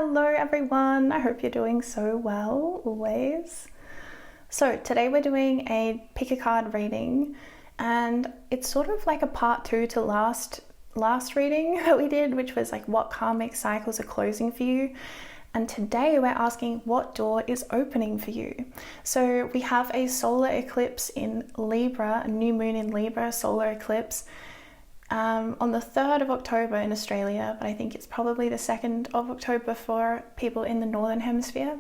Hello everyone, I hope you're doing so well always. So today we're doing a pick a card reading, and it's sort of like a part 2 to last reading that we did, which was like what karmic cycles are closing for you. And today we're asking what door is opening for you. So we have a solar eclipse in Libra, a new moon in Libra, solar eclipse, on the 3rd of October in Australia, but I think it's probably the 2nd of October for people in the Northern Hemisphere.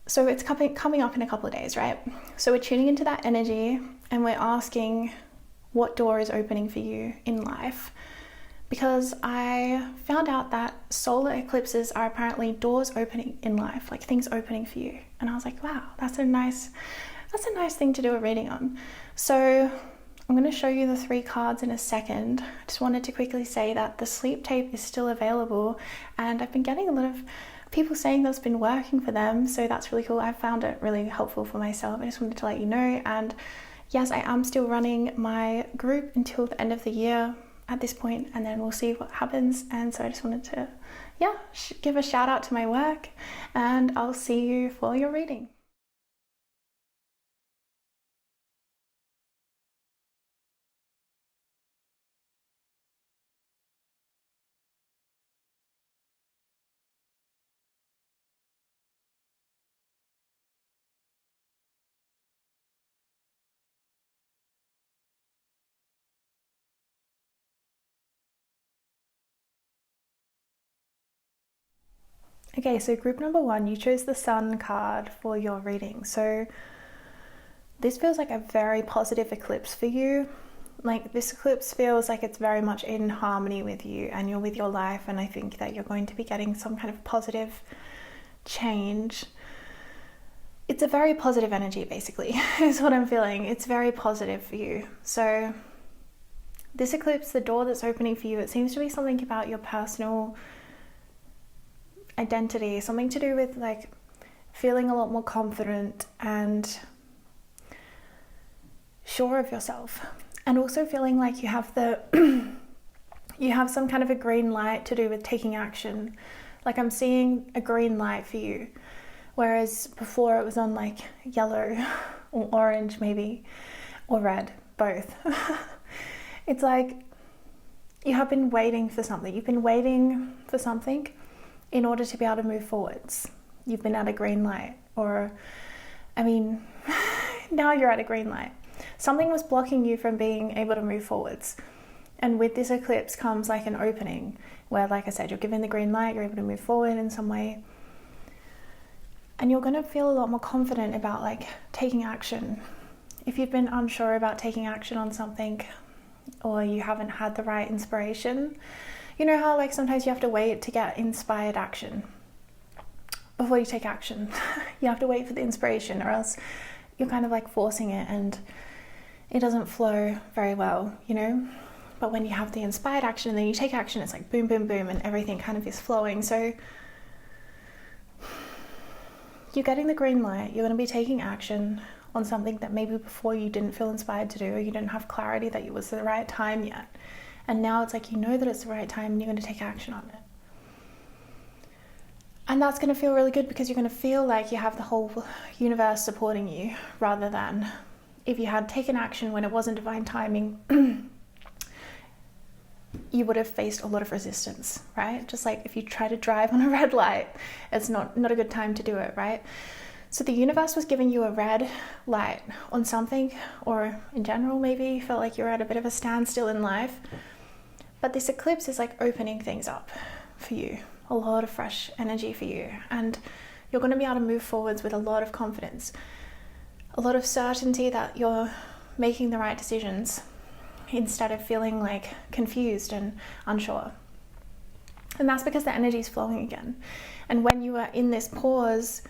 So it's coming up in a couple of days, right? So we're tuning into that energy and we're asking what door is opening for you in life. Because I found out that solar eclipses are apparently doors opening in life, like things opening for you. And I was like, wow, that's a nice thing to do a reading on. So I'm going to show you the 3 cards in a second. I just wanted to quickly say that the sleep tape is still available, and I've been getting a lot of people saying that's been working for them, so that's really cool. I found it really helpful for myself. I just wanted to let you know. And yes, I am still running my group until the end of the year at this point, and then we'll see what happens. And so I just wanted to give a shout out to my work, and I'll see you for your reading. Okay, so group number 1, you chose the Sun card for your reading. So this feels like a very positive eclipse for you. Like, this eclipse feels like it's very much in harmony with you and you're with your life, and I think that you're going to be getting some kind of positive change. It's a very positive energy, basically, is what I'm feeling. It's very positive for you. So this eclipse, the door that's opening for you, it seems to be something about your personal identity, something to do with like feeling a lot more confident and sure of yourself, and also feeling like you have you have some kind of a green light to do with taking action. Like, I'm seeing a green light for you, whereas before it was on like yellow or orange maybe, or red, both. It's like you have been waiting for something. You've been waiting for something in order to be able to move forwards. You've been at a green light, or now you're at a green light. Something was blocking you from being able to move forwards. And with this eclipse comes like an opening where, like I said, you're given the green light, you're able to move forward in some way. And you're gonna feel a lot more confident about like taking action. If you've been unsure about taking action on something, or you haven't had the right inspiration, you know how like sometimes you have to wait to get inspired action before you take action. You have to wait for the inspiration, or else you're kind of like forcing it and it doesn't flow very well, you know? But when you have the inspired action and then you take action, it's like boom, boom, boom, and everything kind of is flowing. So you're getting the green light, you're going to be taking action on something that maybe before you didn't feel inspired to do, or you didn't have clarity that it was the right time yet. And now it's like you know that it's the right time and you're going to take action on it. And that's going to feel really good, because you're going to feel like you have the whole universe supporting you, rather than if you had taken action when it wasn't divine timing, you would have faced a lot of resistance, right? Just like if you try to drive on a red light, it's not a good time to do it, right? So the universe was giving you a red light on something, or in general, maybe you felt like you're at a bit of a standstill in life. But this eclipse is like opening things up for you, a lot of fresh energy for you. And you're going to be able to move forwards with a lot of confidence, a lot of certainty that you're making the right decisions, instead of feeling like confused and unsure. And that's because the energy is flowing again. And when you were in this pause,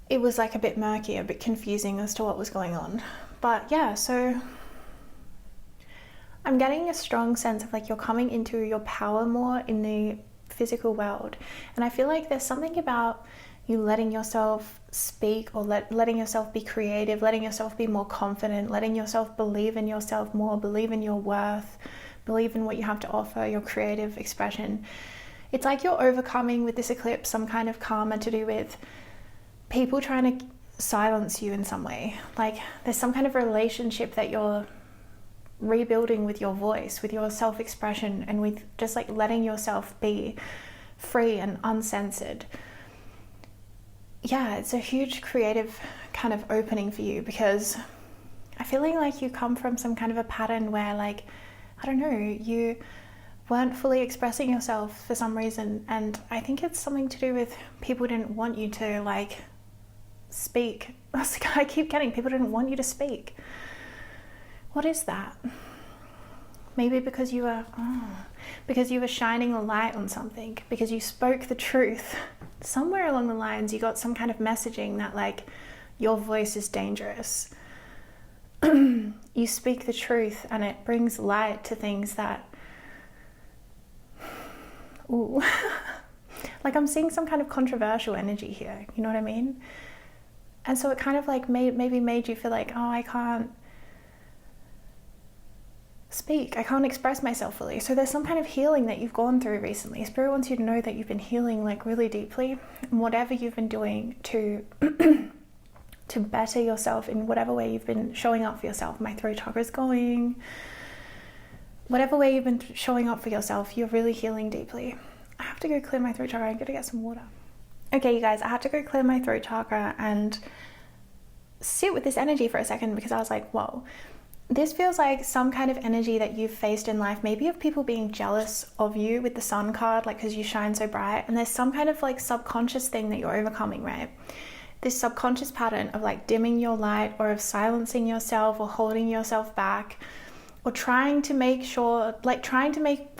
it was like a bit murky, a bit confusing as to what was going on. But yeah, so I'm getting a strong sense of like you're coming into your power more in the physical world. And I feel like there's something about you letting yourself speak, or letting yourself be creative, letting yourself be more confident, letting yourself believe in yourself more, believe in your worth, believe in what you have to offer, your creative expression. It's like you're overcoming with this eclipse some kind of karma to do with people trying to silence you in some way. Like there's some kind of relationship that you're rebuilding with your voice, with your self-expression, and with just like letting yourself be free and uncensored. Yeah, it's a huge creative kind of opening for you, because I feel like you come from some kind of a pattern where, like, I don't know, you weren't fully expressing yourself for some reason, and I think it's something to do with people didn't want you to like speak. I keep getting people didn't want you to speak. What is that? Maybe because you were shining a light on something, because you spoke the truth. Somewhere along the lines you got some kind of messaging that like your voice is dangerous. You speak the truth and it brings light to things that, ooh, like I'm seeing some kind of controversial energy here, you know what I mean? And so it kind of like maybe made you feel like, oh, I can't speak, I can't express myself fully. So there's some kind of healing that you've gone through recently. Spirit wants you to know that you've been healing like really deeply, and whatever you've been doing to to better yourself in whatever way you've been showing up for yourself. My throat chakra is going. Whatever way you've been showing up for yourself, you're really healing deeply. I have to go clear my throat chakra. I'm gonna get some water. Okay, you guys, I had to go clear my throat chakra and sit with this energy for a second, because I was like, whoa, this feels like some kind of energy that you've faced in life, maybe of people being jealous of you with the sun card, like because you shine so bright, and there's some kind of like subconscious thing that you're overcoming, right? This subconscious pattern of like dimming your light, or of silencing yourself, or holding yourself back, or trying to make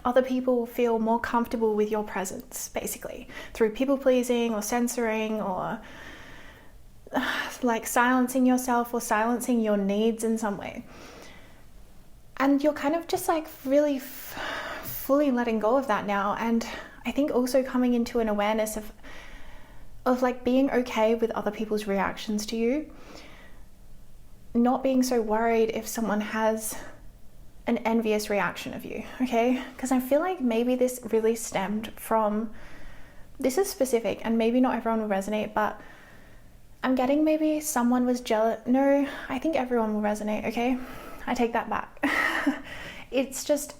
other people feel more comfortable with your presence, basically through people pleasing or censoring, or like silencing yourself or silencing your needs in some way. And you're kind of just like really fully letting go of that now. And I think also coming into an awareness of like being okay with other people's reactions to you, not being so worried if someone has an envious reaction of you, okay? Because I feel like maybe this really stemmed from, this is specific and maybe not everyone will resonate, but I'm getting maybe someone was jealous. No, I think everyone will resonate, okay? I take that back. It's just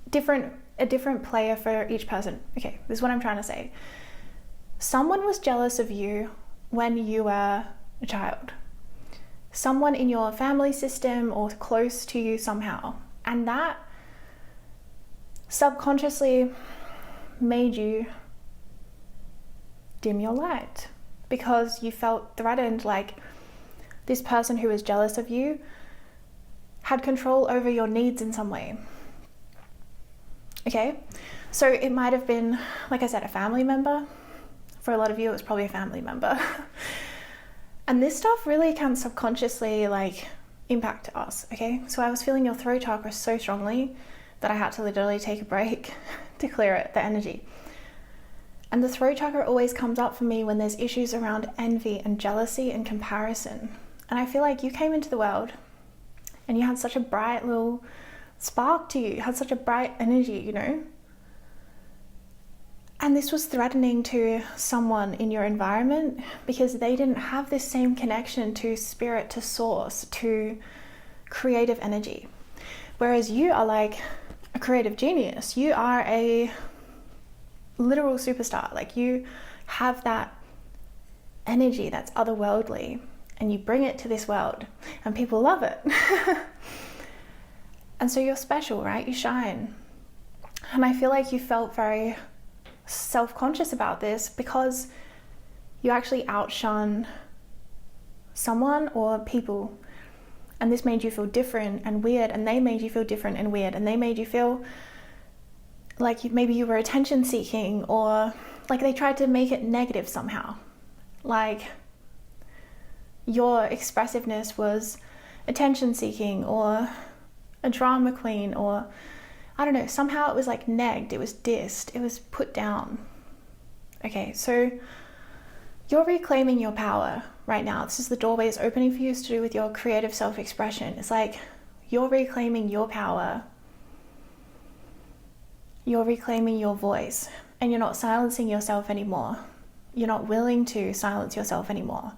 a different player for each person. Okay, this is what I'm trying to say. Someone was jealous of you when you were a child. Someone in your family system or close to you somehow. And that subconsciously made you dim your light, because you felt threatened, like this person who was jealous of you had control over your needs in some way. Okay, so it might have been, like I said, a family member. For a lot of you, it was probably a family member. And this stuff really can subconsciously like impact us, okay? So I was feeling your throat chakra so strongly that I had to literally take a break to clear it, the energy. And the throat chakra always comes up for me when there's issues around envy and jealousy and comparison. And I feel like you came into the world and you had such a bright little spark to you, had such a bright energy, you know? And this was threatening to someone in your environment because they didn't have this same connection to spirit, to source, to creative energy. Whereas you are like a creative genius. You are a literal superstar. Like you have that energy that's otherworldly and you bring it to this world and people love it. And so you're special, right? You shine. And I feel like you felt very self-conscious about this because you actually outshone someone or people, and this made you feel different and weird, and they made you feel different and weird, and they made you feel like maybe you were attention seeking, or like they tried to make it negative somehow, like your expressiveness was attention seeking or a drama queen, or I don't know, somehow it was like negged, it was dissed, it was put down. Okay, so you're reclaiming your power right now. This is the doorway it's opening for you, is to do with your creative self-expression. It's like you're reclaiming your power. You're reclaiming your voice and you're not silencing yourself anymore. You're not willing to silence yourself anymore.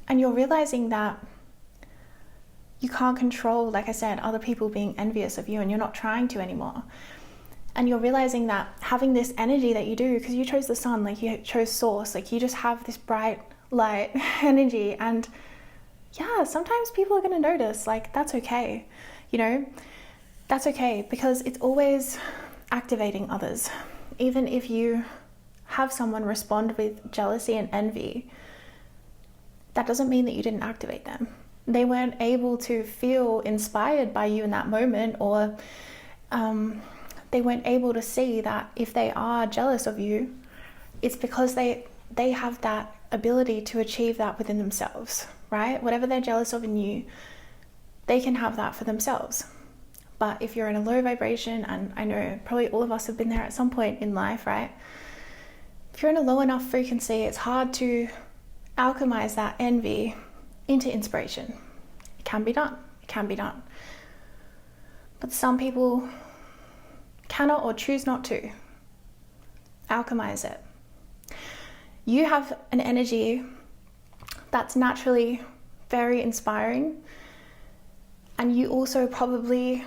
And you're realizing that you can't control, like I said, other people being envious of you, and you're not trying to anymore. And you're realizing that having this energy that you do, because you chose the sun, like you chose source, like you just have this bright light energy. And yeah, sometimes people are going to notice, like that's okay. You know, that's okay, because it's always activating others. Even if you have someone respond with jealousy and envy, that doesn't mean that you didn't activate them. They weren't able to feel inspired by you in that moment, or they weren't able to see that if they are jealous of you, it's because they have that ability to achieve that within themselves, right? Whatever they're jealous of in you, they can have that for themselves. But if you're in a low vibration, and I know probably all of us have been there at some point in life, right? If you're in a low enough frequency, it's hard to alchemize that envy into inspiration. It can be done. It can be done. But some people cannot or choose not to alchemize it. You have an energy that's naturally very inspiring, and you also probably,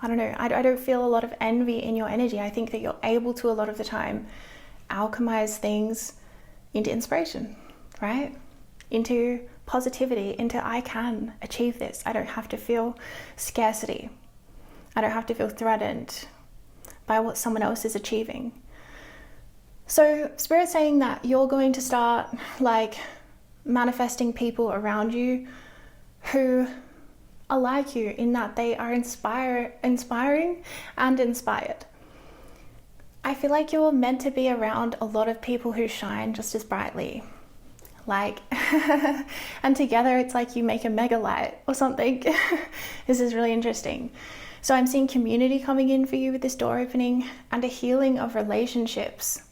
I don't know, I don't feel a lot of envy in your energy. I think that you're able to, a lot of the time, alchemize things into inspiration, right? Into positivity, into I can achieve this. I don't have to feel scarcity. I don't have to feel threatened by what someone else is achieving. So Spirit's saying that you're going to start like manifesting people around you who are like you, in that they are inspiring and inspired. I feel like you're meant to be around a lot of people who shine just as brightly. Like, and together it's like you make a mega light or something. This is really interesting. So I'm seeing community coming in for you with this door opening, and a healing of relationships.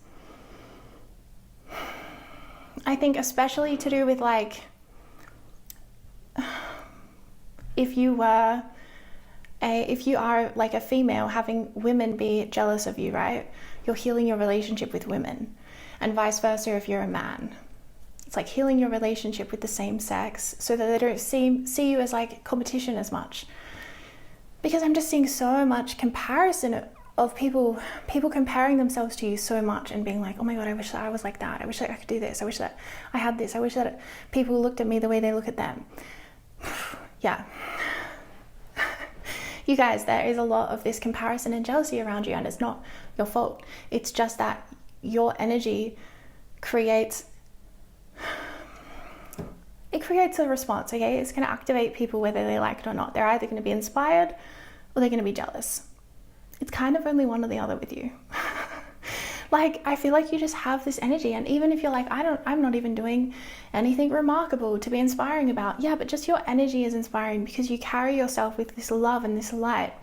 I think especially to do with like, if you are like a female, having women be jealous of you, right? You're healing your relationship with women, and vice versa if you're a man. It's like healing your relationship with the same sex, so that they don't see you as like competition as much. Because I'm just seeing so much comparison of people comparing themselves to you so much, and being like, oh my God, I wish that I was like that. I wish that I could do this. I wish that I had this. I wish that people looked at me the way they look at them. Yeah. You guys, there is a lot of this comparison and jealousy around you, and it's not your fault. It's just that your energy creates a response, okay? It's going to activate people whether they like it or not. They're either going to be inspired or they're going to be jealous. It's kind of only one or the other with you. Like, I feel like you just have this energy, and even if you're like, I'm not even doing anything remarkable to be inspiring about, yeah, but just your energy is inspiring, because you carry yourself with this love and this light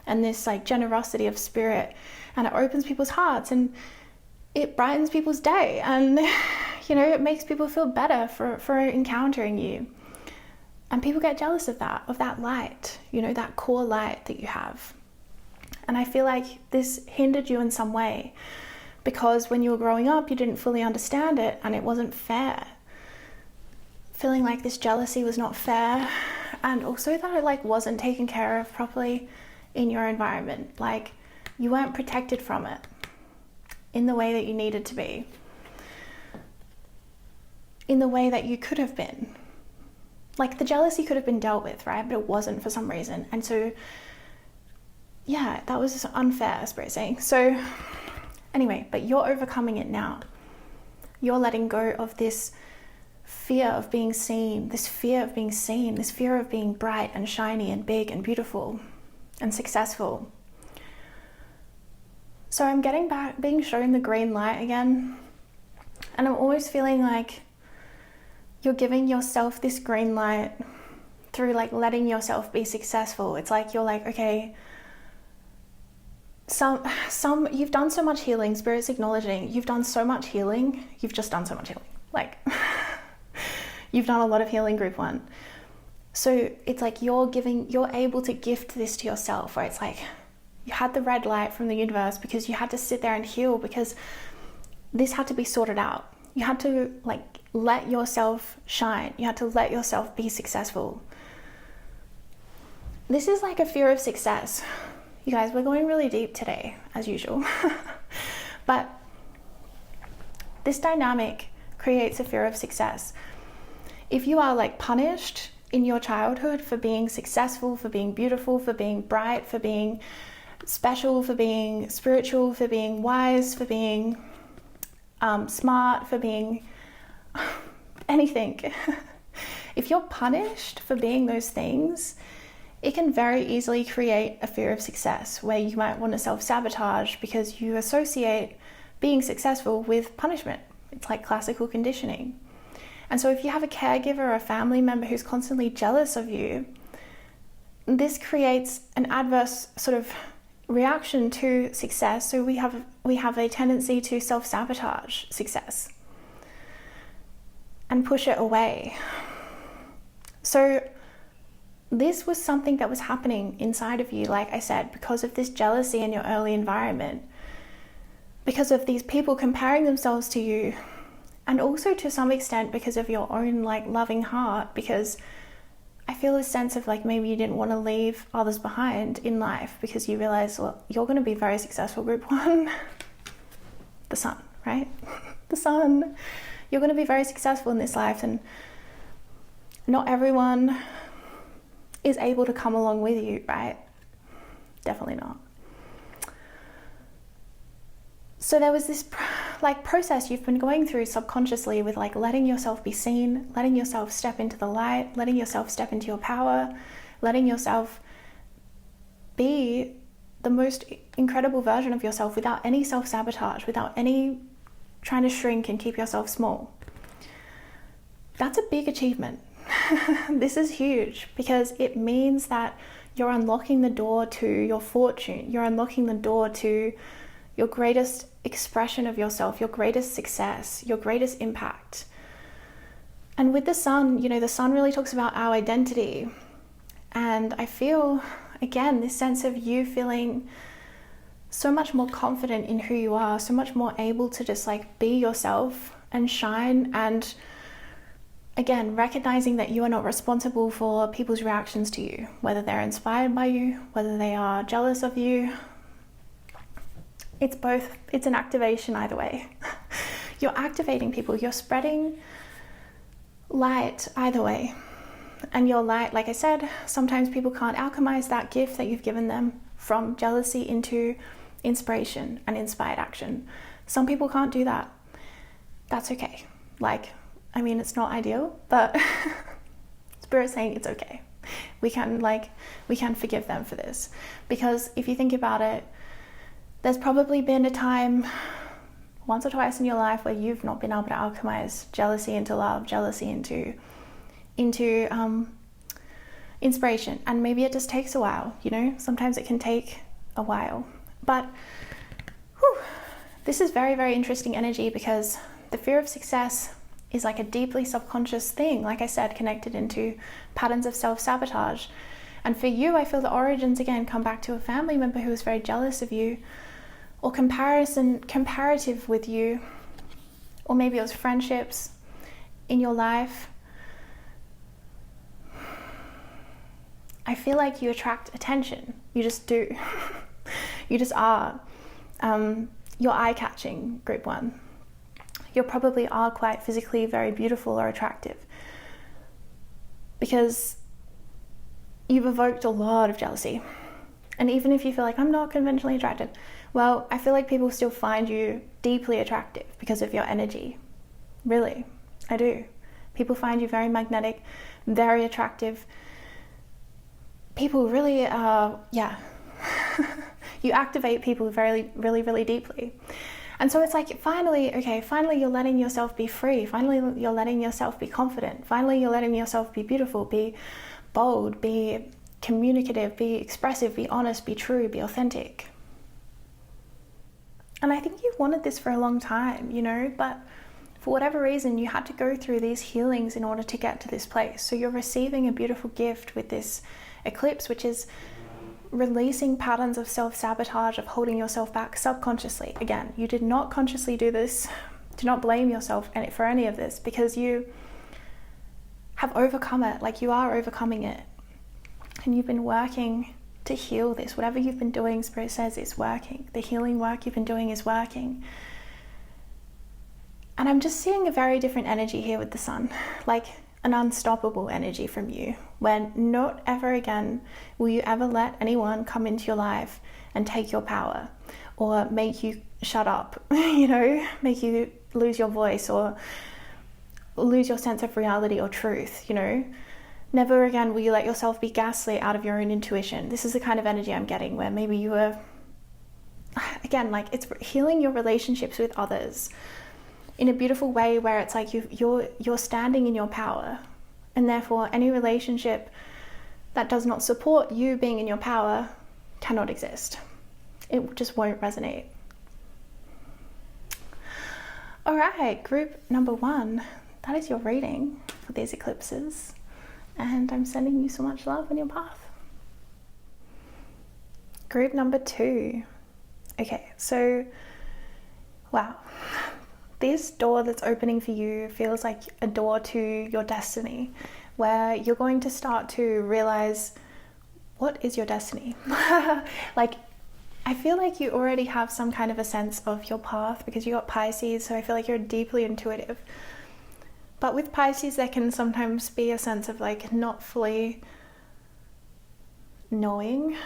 and this like generosity of spirit, and it opens people's hearts and it brightens people's day, and you know, it makes people feel better for encountering you. And people get jealous of that light, you know, that core light that you have. And I feel like this hindered you in some way, because when you were growing up, you didn't fully understand it, and it wasn't fair. Feeling like this jealousy was not fair, and also that it like wasn't taken care of properly in your environment. Like, you weren't protected from it in the way that you needed to be, in the way that you could have been. Like, the jealousy could have been dealt with, right? But it wasn't for some reason. And so, yeah, that was unfair, Spirit saying. So anyway, but you're overcoming it now. You're letting go of this fear of being seen, this fear of being bright and shiny and big and beautiful and successful. So I'm getting back, being shown the green light again. And I'm always feeling like you're giving yourself this green light through like letting yourself be successful. It's like you're like, okay, you've done so much healing. Spirit's acknowledging you've done so much healing. You've just done so much healing. Like, you've done a lot of healing, group 1. So it's like you're able to gift this to yourself, where it's like You had the red light from the universe because you had to sit there and heal, because this had to be sorted out. You had to like let yourself shine. You had to let yourself be successful. This is like a fear of success. You guys, we're going really deep today, as usual. But this dynamic creates a fear of success. If you are like punished in your childhood for being successful, for being beautiful, for being bright, for being special, for being spiritual, for being wise, for being smart, for being anything. If you're punished for being those things, it can very easily create a fear of success where you might want to self-sabotage because you associate being successful with punishment. It's like classical conditioning. And so if you have a caregiver or a family member who's constantly jealous of you, this creates an adverse sort of reaction to success. So we have a tendency to self-sabotage success and push it away. So this was something that was happening inside of you, like I said, because of this jealousy in your early environment, because of these people comparing themselves to you, and also to some extent because of your own like loving heart, because I feel a sense of like maybe you didn't want to leave others behind in life because you realize, well, you're going to be very successful, group one. The sun, right? The sun. You're going to be very successful in this life, and not everyone is able to come along with you, right? Definitely not. So there was this like process you've been going through subconsciously with like letting yourself be seen, letting yourself step into the light, letting yourself step into your power, letting yourself be the most incredible version of yourself without any self-sabotage, without any trying to shrink and keep yourself small. That's a big achievement. This is huge because it means that you're unlocking the door to your fortune. You're unlocking the door to your greatest expression of yourself, your greatest success, your greatest impact. And with the sun, you know, the sun really talks about our identity. And I feel, again, this sense of you feeling so much more confident in who you are, so much more able to just like be yourself and shine, and again, recognizing that you are not responsible for people's reactions to you, whether they're inspired by you, whether they are jealous of you. It's both, it's an activation either way. You're activating people, you're spreading light either way. And your light, like I said, sometimes people can't alchemize that gift that you've given them from jealousy into inspiration and inspired action. Some people can't do that. That's okay. Like, I mean, it's not ideal, but Spirit's saying it's okay. We can forgive them for this. Because if you think about it, there's probably been a time once or twice in your life where you've not been able to alchemize jealousy into love, jealousy into inspiration. And maybe it just takes a while, you know? Sometimes it can take a while. But this is very, very interesting energy, because the fear of success is like a deeply subconscious thing, like I said, connected into patterns of self-sabotage. And for you, I feel the origins again come back to a family member who was very jealous of you, or comparative with you, or maybe it was friendships in your life. I feel like you attract attention. You just do. You just are. You're eye-catching, group one. You probably are quite physically very beautiful or attractive, because you've evoked a lot of jealousy. And even if you feel like I'm not conventionally attracted, well, I feel like people still find you deeply attractive because of your energy. Really, I do. People find you very magnetic, very attractive. People really are, you activate people very, really, really deeply. And so it's like, finally you're letting yourself be free. Finally, you're letting yourself be confident. Finally, you're letting yourself be beautiful, be bold, be communicative, be expressive, be honest, be true, be authentic. And I think you've wanted this for a long time, you know, but for whatever reason, you had to go through these healings in order to get to this place. So you're receiving a beautiful gift with this eclipse, which is releasing patterns of self-sabotage, of holding yourself back subconsciously. Again, you did not consciously do this. Do not blame yourself for any of this, because you have overcome it. Like, you are overcoming it. And you've been working to heal this. Whatever you've been doing, Spirit says it's working. The healing work you've been doing is working. And I'm just seeing a very different energy here with the Sun. Like an unstoppable energy from you, when not ever again will you ever let anyone come into your life and take your power, or make you shut up, make you lose your voice, or lose your sense of reality or truth. Never again will you let yourself be gaslit out of your own intuition. This is the kind of energy I'm getting, where maybe you were, again, like, it's healing your relationships with others in a beautiful way, where it's like you're standing in your power, and therefore any relationship that does not support you being in your power cannot exist. It just won't resonate. All right, group number 1, that is your reading for these eclipses, and I'm sending you so much love on your path. Group number 2. Okay, so wow. This door that's opening for you feels like a door to your destiny, where you're going to start to realize, what is your destiny? Like, I feel like you already have some kind of a sense of your path, because you got Pisces, so I feel like you're deeply intuitive. But with Pisces, there can sometimes be a sense of like not fully knowing.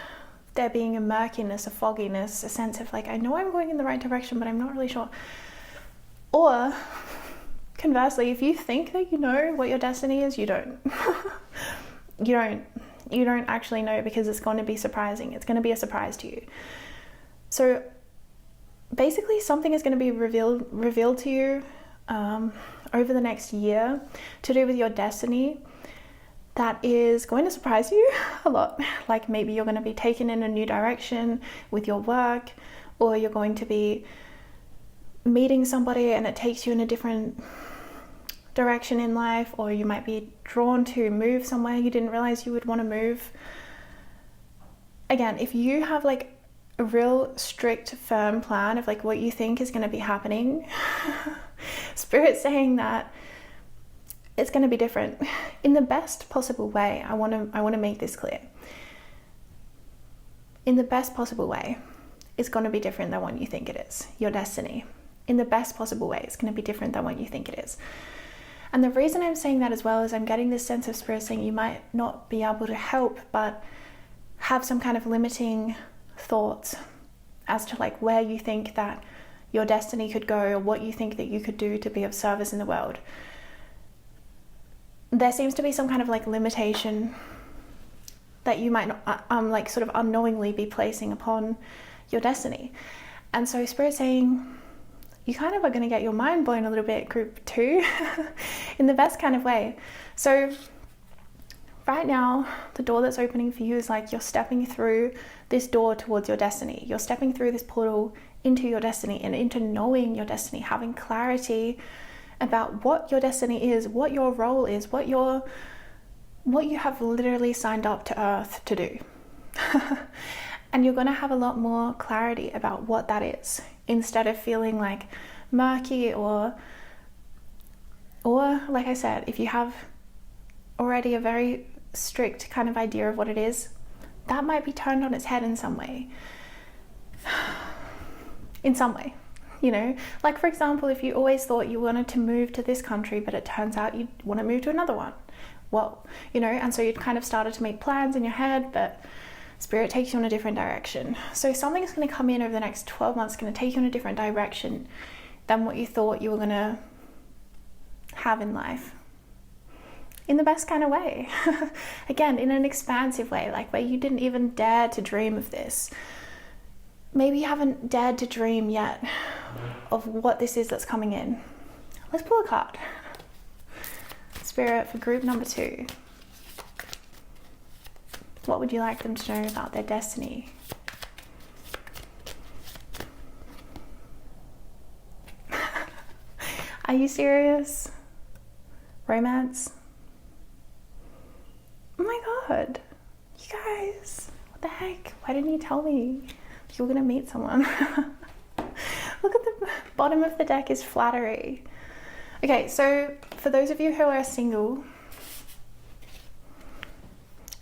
There being a murkiness, a fogginess, a sense of like, I know I'm going in the right direction, but I'm not really sure. Or conversely, if you think that you know what your destiny is, you don't. You don't actually know, because it's going to be surprising. It's going to be a surprise to you. So basically, something is going to be revealed to you over the next year to do with your destiny that is going to surprise you a lot. Like, maybe you're going to be taken in a new direction with your work, or you're going to be meeting somebody and it takes you in a different direction in life, or you might be drawn to move somewhere you didn't realize you would want to move. Again, if you have like a real strict, firm plan of like what you think is going to be happening, Spirit's saying that it's going to be different in the best possible way. I want to make this clear. In the best possible way, it's going to be different than what you think it is. Your destiny, in the best possible way, it's going to be different than what you think it is. And the reason I'm saying that as well is I'm getting this sense of Spirit saying you might not be able to help but have some kind of limiting thoughts as to like where you think that your destiny could go, or what you think that you could do to be of service in the world. There seems to be some kind of like limitation that you might not like sort of unknowingly be placing upon your destiny. And so Spirit's saying you kind of are going to get your mind blown a little bit, group 2, in the best kind of way. So right now, the door that's opening for you is like you're stepping through this door towards your destiny. You're stepping through this portal into your destiny and into knowing your destiny, having clarity about what your destiny is, what your role is, what you have literally signed up to Earth to do. And you're going to have a lot more clarity about what that is, instead of feeling like murky or like I said, if you have already a very strict kind of idea of what it is, that might be turned on its head in some way. In some way, like for example, if you always thought you wanted to move to this country, but it turns out you want to move to another one. Well, and so you'd kind of started to make plans in your head, but Spirit takes you in a different direction. So something is going to come in over the next 12 months, going to take you in a different direction than what you thought you were going to have in life. In the best kind of way. Again, in an expansive way, like where you didn't even dare to dream of this. Maybe you haven't dared to dream yet of what this is that's coming in. Let's pull a card. Spirit, for group number 2. What would you like them to know about their destiny? Are you serious? Romance? Oh my god. You guys, what What the heck? Why didn't you tell me you were going to meet someone? Look at the bottom of the deck is flattery. Okay, so for those of you who are single,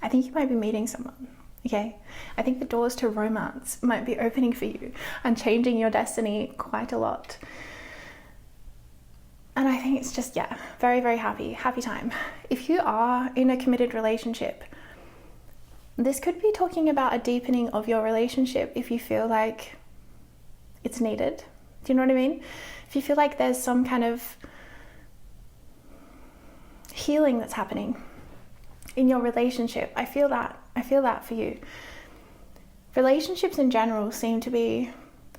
I think you might be meeting someone, okay? I think the doors to romance might be opening for you and changing your destiny quite a lot. And I think it's just, yeah, very, very happy time. If you are in a committed relationship, this could be talking about a deepening of your relationship if you feel like it's needed. Do you know what I mean? If you feel like there's some kind of healing that's happening in your relationship, I feel that for you. Relationships in general seem to be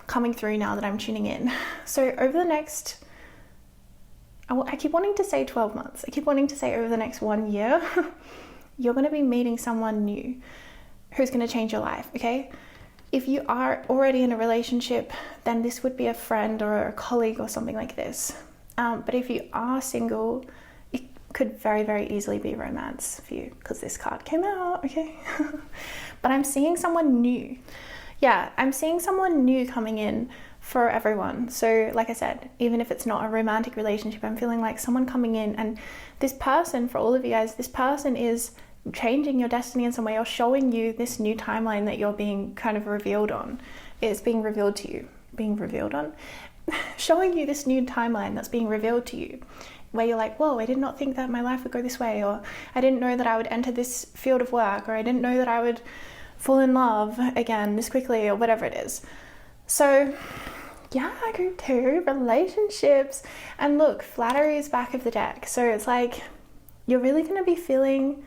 coming through now that I'm tuning in. So over the next, I keep wanting to say 12 months. I keep wanting to say over the next 1 year, you're going to be meeting someone new who's going to change your life, okay? If you are already in a relationship, then this would be a friend or a colleague or something like this. But if you are single, it could very, very easily be romance for you because this card came out, okay? But I'm seeing someone new. Yeah, I'm seeing someone new coming in for everyone. So like I said, even if it's not a romantic relationship, I'm feeling like someone coming in, and this person, for all of you guys, this person is changing your destiny in some way or showing you this new timeline that you're being kind of revealed on. It's being revealed to you. Being revealed on? Showing you this new timeline that's being revealed to you, where you're like, whoa, I did not think that my life would go this way, or I didn't know that I would enter this field of work, or I didn't know that I would fall in love again this quickly, or whatever it is. So yeah, group 2, relationships. And look, flattery is back of the deck. So it's like you're really going to be feeling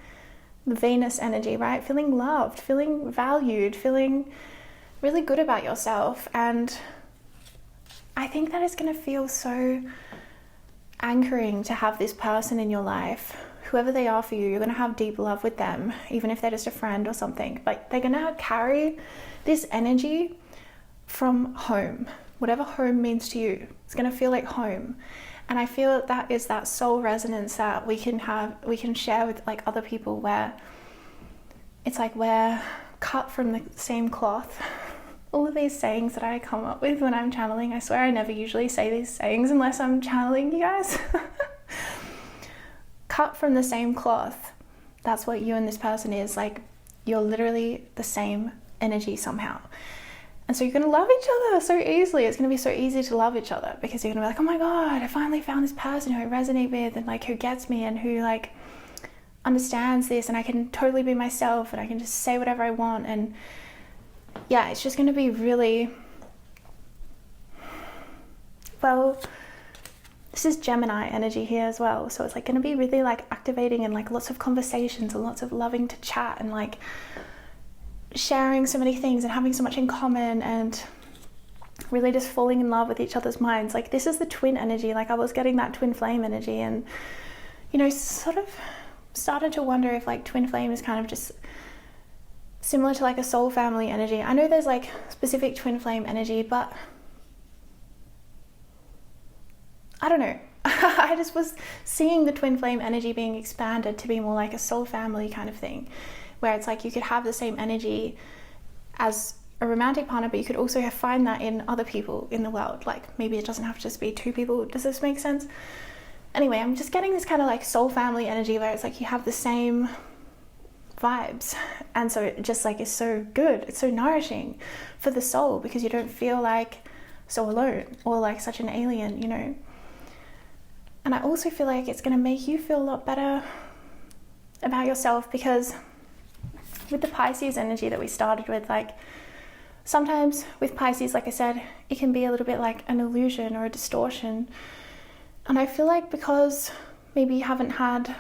the Venus energy, right? Feeling loved, feeling valued, feeling really good about yourself. And I think that it's going to feel so anchoring to have this person in your life. Whoever they are for you, you're going to have deep love with them, even if they're just a friend or something. Like, they're going to carry this energy from home. Whatever home means to you, it's going to feel like home. And I feel that is that soul resonance that we can share with like other people, where it's like we're cut from the same cloth. All of these sayings that I come up with when I'm channeling, I swear I never usually say these sayings unless I'm channeling you guys. Cut from the same cloth. That's what you and this person is. Like, you're literally the same energy somehow. And so you're going to love each other so easily. It's going to be so easy to love each other because you're going to be like, oh my God, I finally found this person who I resonate with and like who gets me and who like understands this, and I can totally be myself and I can just say whatever I want. And yeah, it's just going to be really, well, this is Gemini energy here as well. So it's like going to be really like activating and like lots of conversations and lots of loving to chat and like sharing so many things and having so much in common and really just falling in love with each other's minds. Like, this is the twin energy. Like, I was getting that twin flame energy, and you know, sort of started to wonder if like twin flame is kind of just similar to like a soul family energy. I know there's like specific twin flame energy, but I don't know. I just was seeing the twin flame energy being expanded to be more like a soul family kind of thing, where it's like you could have the same energy as a romantic partner, but you could also find that in other people in the world. Like, maybe it doesn't have to just be 2 people. Does this make sense? Anyway, I'm just getting this kind of like soul family energy where it's like you have the same vibes, and so it just like is so good. It's so nourishing for the soul because you don't feel like so alone or like such an alien, you know. And I also feel like it's going to make you feel a lot better about yourself, because with the Pisces energy that we started with, like sometimes with Pisces, like I said, it can be a little bit like an illusion or a distortion. And I feel like because maybe you haven't had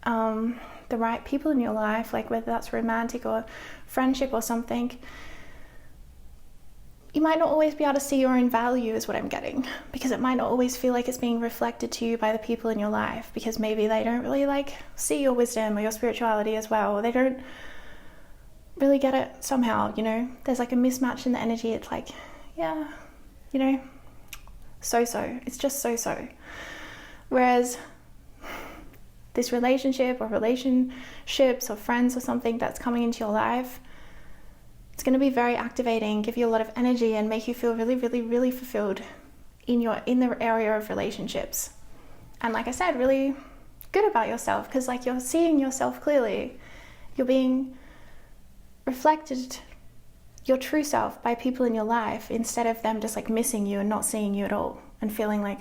the right people in your life, like whether that's romantic or friendship or something, you might not always be able to see your own value, is what I'm getting, because it might not always feel like it's being reflected to you by the people in your life, because maybe they don't really like see your wisdom or your spirituality as well, or they don't really get it somehow, you know. There's like a mismatch in the energy. It's like, yeah, you know, it's just so. Whereas this relationship or relationships or friends or something that's coming into your life, It's going to be very activating, give you a lot of energy, and make you feel really, really, really fulfilled in the area of relationships. And like I said, really good about yourself, because like you're seeing yourself clearly. You're being reflected, your true self, by people in your life, instead of them just like missing you and not seeing you at all and feeling like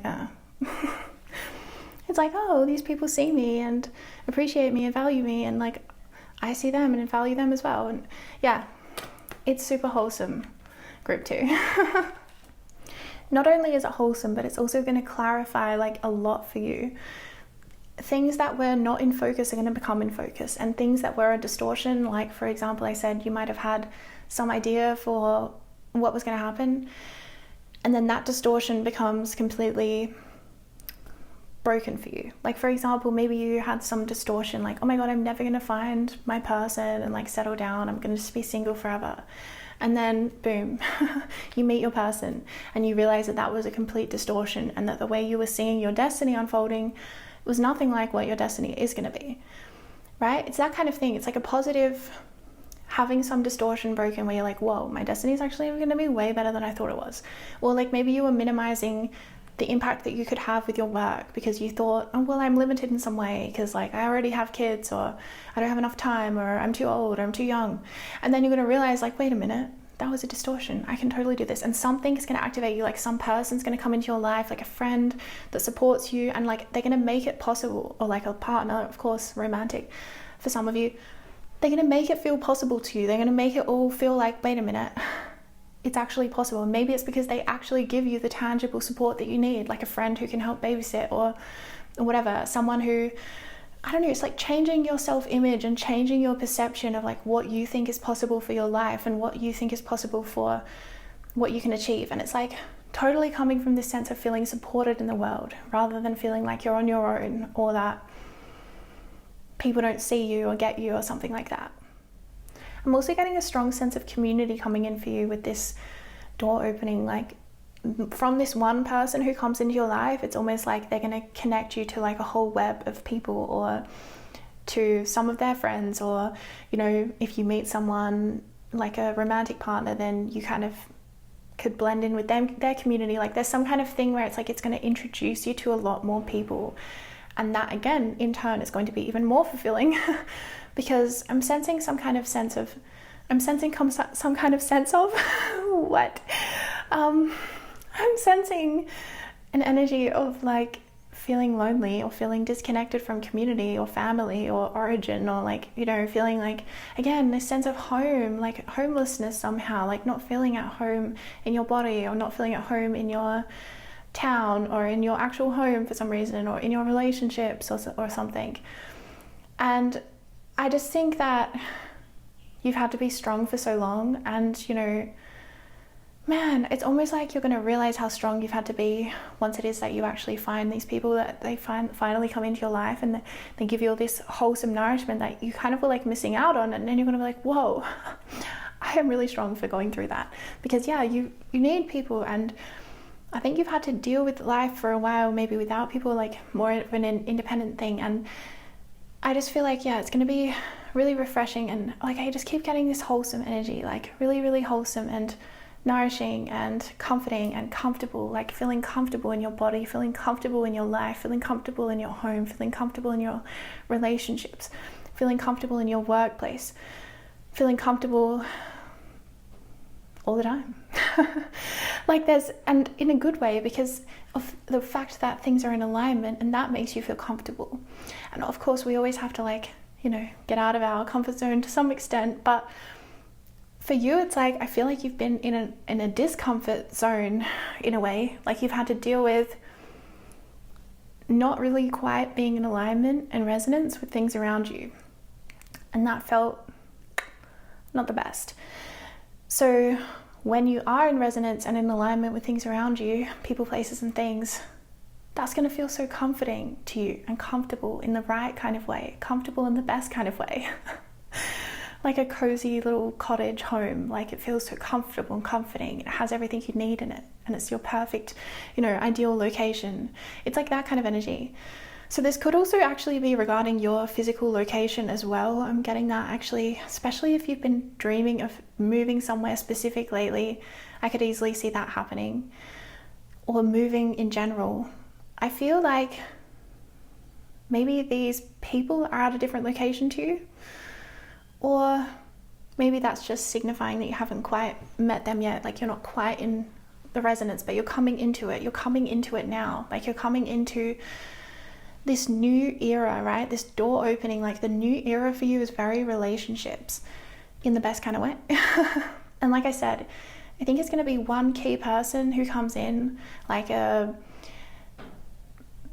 it's like, oh, these people see me and appreciate me and value me, and like I see them and value them as well. And yeah, it's super wholesome group 2. Not only is it wholesome, but it's also going to clarify like a lot for you. Things that were not in focus are going to become in focus, and things that were a distortion, like for example, I said you might have had some idea for what was going to happen, and then that distortion becomes completely broken for you. Like for example, maybe you had some distortion like, oh my god, I'm never going to find my person and like settle down, I'm going to just be single forever. And then boom, you meet your person and you realize that that was a complete distortion, and that the way you were seeing your destiny unfolding was nothing like what your destiny is going to be, right? It's that kind of thing. It's like a positive, having some distortion broken where you're like, whoa, my destiny is actually going to be way better than I thought it was. Or like maybe you were minimizing the impact that you could have with your work because you thought, oh well, I'm limited in some way because like I already have kids, or I don't have enough time, or I'm too old, or I'm too young. And then you're going to realize like, wait a minute, that was a distortion. I can totally do this. And something is going to activate you, like some person's going to come into your life, like a friend that supports you, and like they're going to make it possible, or like a partner, of course, romantic for some of you. They're going to make it feel possible to you. They're going to make it all feel like, wait a minute, it's actually possible. And maybe it's because they actually give you the tangible support that you need, like a friend who can help babysit, or whatever, someone who, I don't know, it's like changing your self-image and changing your perception of like what you think is possible for your life and what you think is possible for what you can achieve. And it's like totally coming from this sense of feeling supported in the world, rather than feeling like you're on your own, or that people don't see you or get you or something like that. I'm also getting a strong sense of community coming in for you with this door opening. Like from this one person who comes into your life, it's almost like they're going to connect you to like a whole web of people, or to some of their friends, or, you know, if you meet someone like a romantic partner, then you kind of could blend in with them, their community. Like there's some kind of thing where it's like it's going to introduce you to a lot more people, and that again in turn is going to be even more fulfilling because I'm sensing some kind of sense of what? I'm sensing an energy of like feeling lonely, or feeling disconnected from community or family or origin, or like, you know, feeling like, again, this sense of home, like homelessness somehow, like not feeling at home in your body, or not feeling at home in your town, or in your actual home for some reason, or in your relationships or something. And I just think that you've had to be strong for so long, and, you know, man, it's almost like you're going to realize how strong you've had to be once it is that you actually find these people, that they finally come into your life and they give you all this wholesome nourishment that you kind of were like missing out on. And then you're going to be like, whoa, I am really strong for going through that. Because yeah, you need people, and I think you've had to deal with life for a while, maybe without people, like more of an independent thing. And I just feel like, yeah, it's going to be really refreshing, and like I just keep getting this wholesome energy, like really, really wholesome and nourishing and comforting and comfortable, like feeling comfortable in your body, feeling comfortable in your life, feeling comfortable in your home, feeling comfortable in your relationships, feeling comfortable in your workplace, feeling comfortable all the time. Like there's, and in a good way, because of the fact that things are in alignment, and that makes you feel comfortable. And of course we always have to, like, you know, get out of our comfort zone to some extent, but for you, it's like, I feel like you've been in a discomfort zone in a way, like you've had to deal with not really quite being in alignment and resonance with things around you. And that felt not the best. So when you are in resonance and in alignment with things around you, people, places and things, that's going to feel so comforting to you, and comfortable in the right kind of way, comfortable in the best kind of way. Like a cozy little cottage home, like it feels so comfortable and comforting. It has everything you need in it, and it's your perfect, you know, ideal location. It's like that kind of energy. So this could also actually be regarding your physical location as well. I'm getting that actually, especially if you've been dreaming of moving somewhere specific lately. I could easily see that happening. Or moving in general. I feel like maybe these people are at a different location to you. Or maybe that's just signifying that you haven't quite met them yet. Like you're not quite in the resonance, but you're coming into it. You're coming into it now. Like you're coming into this new era, right? This door opening. Like the new era for you is very relationships in the best kind of way. And like I said, I think it's going to be one key person who comes in, like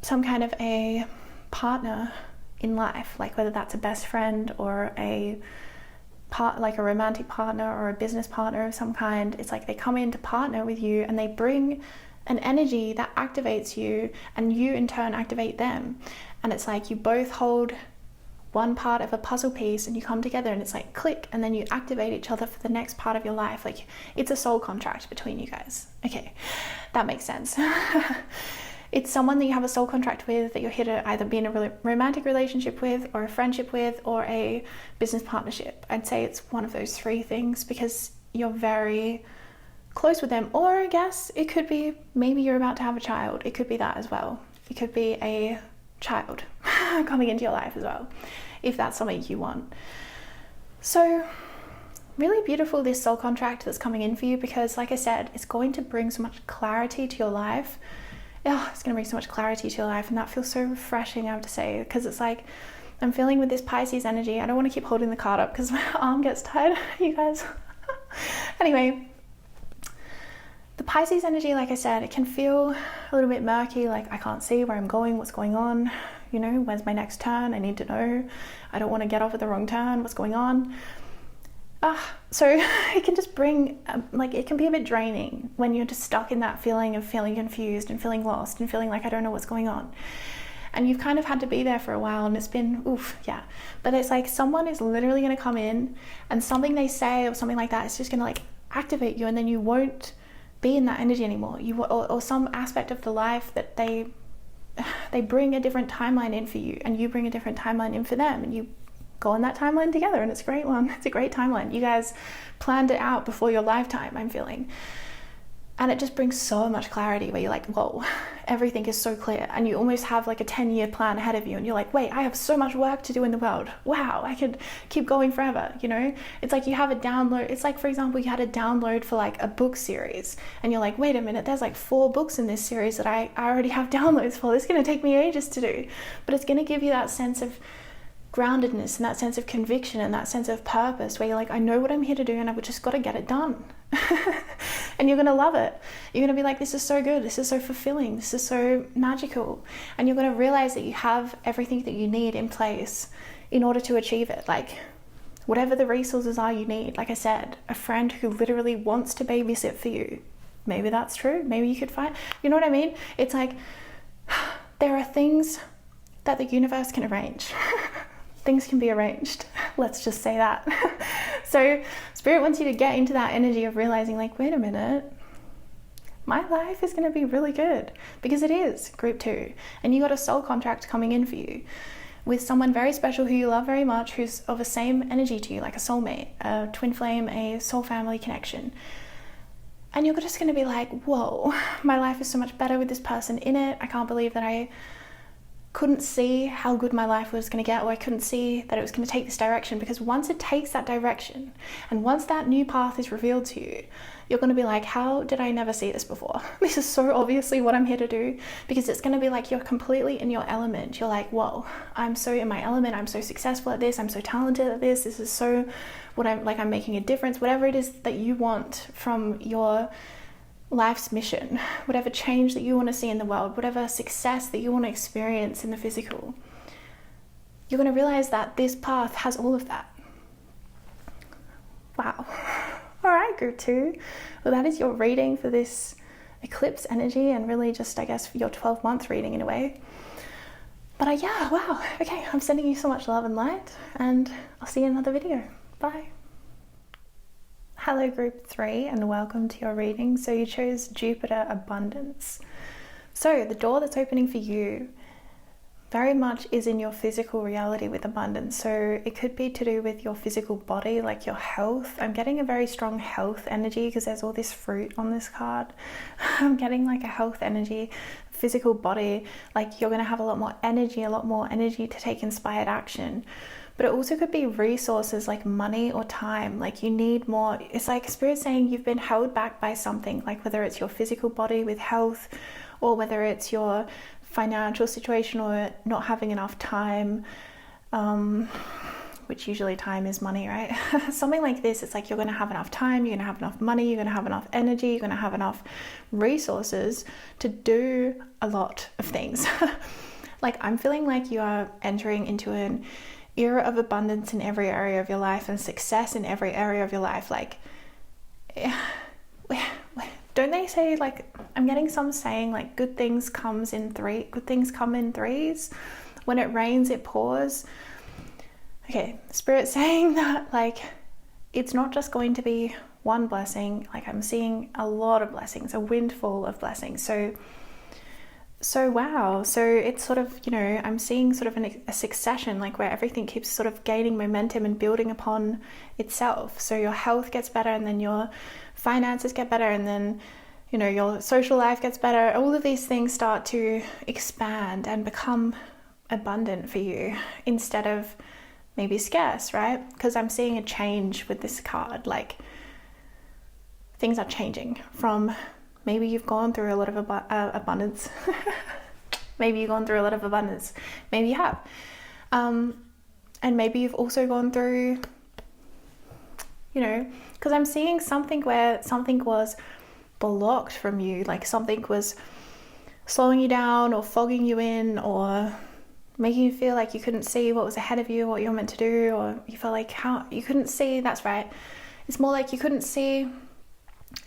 some kind of a partner in life, like whether that's a best friend or like a romantic partner or a business partner of some kind. It's like they come in to partner with you and they bring an energy that activates you, and you in turn activate them. And it's like you both hold one part of a puzzle piece and you come together and it's like click, and then you activate each other for the next part of your life. Like it's a soul contract between you guys. Okay, that makes sense. It's someone that you have a soul contract with, that you're here to either be in a romantic relationship with, or a friendship with, or a business partnership. I'd say it's one of those three things because you're very close with them. Or I guess it could be maybe you're about to have a child. It could be that as well. It could be a child coming into your life as well, if that's something you want. So really beautiful, this soul contract that's coming in for you, because like I said, it's going to bring so much clarity to your life. Oh, it's going to bring so much clarity to your life, and that feels so refreshing, I have to say, because it's like I'm feeling with this Pisces energy. I don't want to keep holding the card up because my arm gets tired, you guys. Anyway, the Pisces energy, like I said, it can feel a little bit murky, like I can't see where I'm going, what's going on, you know, where's my next turn? I need to know. I don't want to get off at the wrong turn, what's going on? So it can just bring, like it can be a bit draining when you're just stuck in that feeling of feeling confused and feeling lost and feeling like I don't know what's going on. And you've kind of had to be there for a while, and it's been, oof, yeah. But it's like someone is literally going to come in, and something they say or something like that is just going to like activate you, and then you won't be in that energy anymore. Or some aspect of the life that they bring a different timeline in for you, and you bring a different timeline in for them, and you go on that timeline together, and it's a great one. It's a great timeline. You guys planned it out before your lifetime, I'm feeling. And it just brings so much clarity where you're like, whoa, everything is so clear. And you almost have like a 10-year plan ahead of you, and you're like, wait, I have so much work to do in the world. Wow, I could keep going forever, you know? It's like you have a download. It's like, for example, you had a download for like a book series, and you're like, wait a minute, there's like 4 books in this series that I already have downloads for. This is going to take me ages to do. But it's going to give you that sense of groundedness and that sense of conviction and that sense of purpose where you're like, I know what I'm here to do, and I've just got to get it done. And you're going to love it. You're going to be like, this is so good. This is so fulfilling. This is so magical. And you're going to realize that you have everything that you need in place in order to achieve it. Like whatever the resources are you need. Like I said, a friend who literally wants to babysit for you. Maybe that's true. Maybe you could find, you know what I mean? It's like, there are things that the universe can arrange. Things can be arranged. Let's just say that. So Spirit wants you to get into that energy of realizing like, wait a minute, my life is going to be really good, because it is group 2. And you got a soul contract coming in for you with someone very special who you love very much, who's of the same energy to you, like a soulmate, a twin flame, a soul family connection. And you're just going to be like, whoa, my life is so much better with this person in it. I can't believe that I couldn't see how good my life was going to get, or I couldn't see that it was going to take this direction. Because once it takes that direction, and once that new path is revealed to you, you're going to be like, how did I never see this before? This is so obviously what I'm here to do. Because it's going to be like you're completely in your element. You're like, whoa, I'm so in my element. I'm so successful at this. I'm so talented at this. This is so what I'm like. I'm making a difference. Whatever it is that you want from your life's mission, whatever change that you want to see in the world, whatever success that you want to experience in the physical, you're going to realize that this path has all of that. Wow. All right, group 2. Well, that is your reading for this eclipse energy, and really just, I guess, your 12-month reading in a way. But yeah, wow. Okay, I'm sending you so much love and light, and I'll see you in another video. Bye. Hello group 3, and welcome to your reading. So you chose Jupiter Abundance. So the door that's opening for you, very much is in your physical reality with abundance. So it could be to do with your physical body, like your health. I'm getting a very strong health energy because there's all this fruit on this card. I'm getting like a health energy, physical body, like you're going to have a lot more energy to take inspired action. But it also could be resources like money or time, like you need more. It's like Spirit saying you've been held back by something, like whether it's your physical body with health, or whether it's your financial situation or not having enough time, which usually time is money, right? Something like this, it's like you're going to have enough time, you're going to have enough money, you're going to have enough energy, you're going to have enough resources to do a lot of things. Like I'm feeling like you are entering into an era of abundance in every area of your life and success in every area of your life. Like, don't they say, like, I'm getting some saying like good things come in threes. When it rains, it pours. Okay, Spirit saying that like it's not just going to be one blessing. Like I'm seeing a lot of blessings, a windfall of blessings. So wow. So it's sort of, you know, I'm seeing sort of a succession, like where everything keeps sort of gaining momentum and building upon itself. So your health gets better, and then your finances get better, and then, you know, your social life gets better. All of these things start to expand and become abundant for you instead of maybe scarce, right? Because I'm seeing a change with this card. Like things are changing from, maybe you've gone through a lot of abundance. Maybe you've gone through a lot of abundance. Maybe you have. And maybe you've also gone through, you know, because I'm seeing something where something was blocked from you, like something was slowing you down or fogging you in or making you feel like you couldn't see what was ahead of you, what you're meant to do, or you felt like how you couldn't see. That's right. It's more like you couldn't see